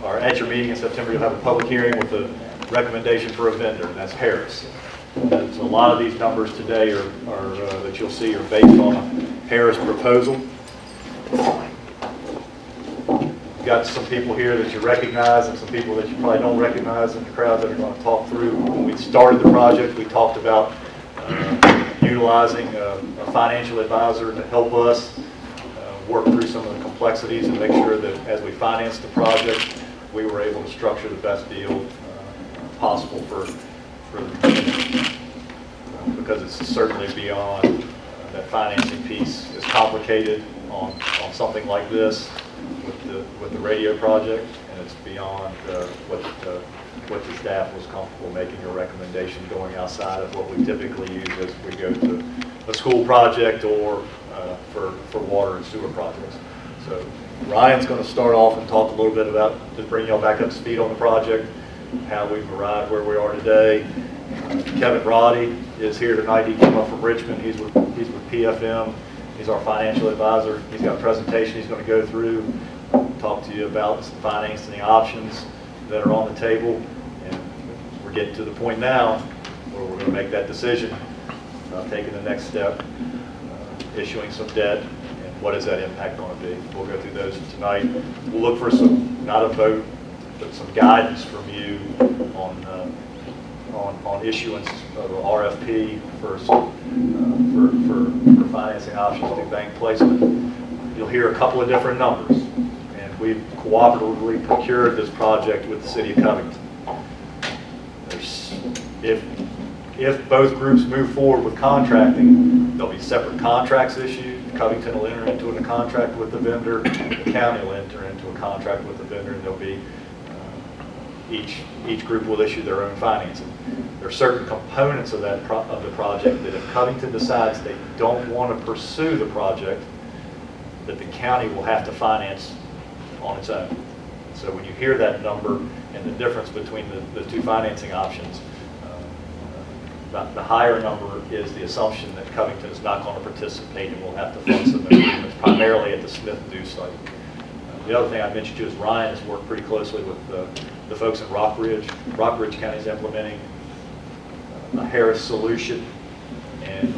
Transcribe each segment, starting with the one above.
or at your meeting in September, you'll have a public hearing with a recommendation for a vendor, and that's Harris. And so a lot of these numbers today are that you'll see are based on a Harris proposal. You've got some people here that you recognize and some people that you probably don't recognize in the crowd that are going to talk through. When we started the project, we talked about utilizing a financial advisor to help us work through some of the complexities and make sure that as we financed the project, we were able to structure the best deal possible for the community. Because it's certainly beyond that financing piece is complicated on something like this with the radio project, and it's beyond what the staff was comfortable making a recommendation going outside of what we typically use as we go to a school project or for water and sewer projects. So Ryan's going to start off and talk a little bit about, just bring y'all back up to speed on the project, how we've arrived where we are today. Kevin Roddy is here tonight. He came up from Richmond. He's with PFM. He's our financial advisor. He's got a presentation he's going to go through, talk to you about some financing options that are on the table. And we're getting to the point now where we're going to make that decision about taking the next step, issuing some debt, and what is that impact going to be. We'll go through those tonight. We'll look for some, not a vote, but some guidance from you on issuance of an RFP for financing options through bank placement. You'll hear a couple of different numbers, and we've cooperatively procured this project with the City of Covington. If both groups move forward with contracting, there'll be separate contracts issued. Covington will enter into a contract with the vendor. The county will enter into a contract with the vendor, and there'll be each group will issue their own financing. There are certain components of the project that if Covington decides they don't want to pursue the project, that the county will have to finance on its own. So when you hear that number and the difference between the two financing options, the higher number is the assumption that Covington is not going to participate and will have to fund some improvements, primarily at the Smith-Dew site. The other thing I mentioned to you is Ryan has worked pretty closely with the folks in Rockridge. Rockridge County is implementing a Harris solution, and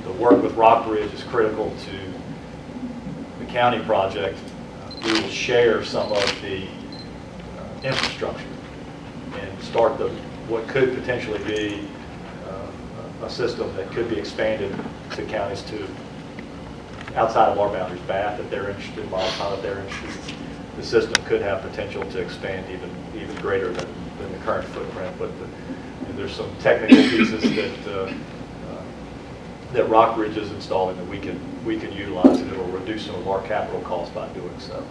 the work with Rockridge is critical to the county project. We will share some of the infrastructure and start what could potentially be a system that could be expanded to counties to outside of our boundaries. Bath, if they're interested, Montana, if they're interested. The system could have potential to expand even greater than the current footprint. But there's some technical pieces that Rockridge is installing that we can utilize, and it will reduce some of our capital costs by doing so.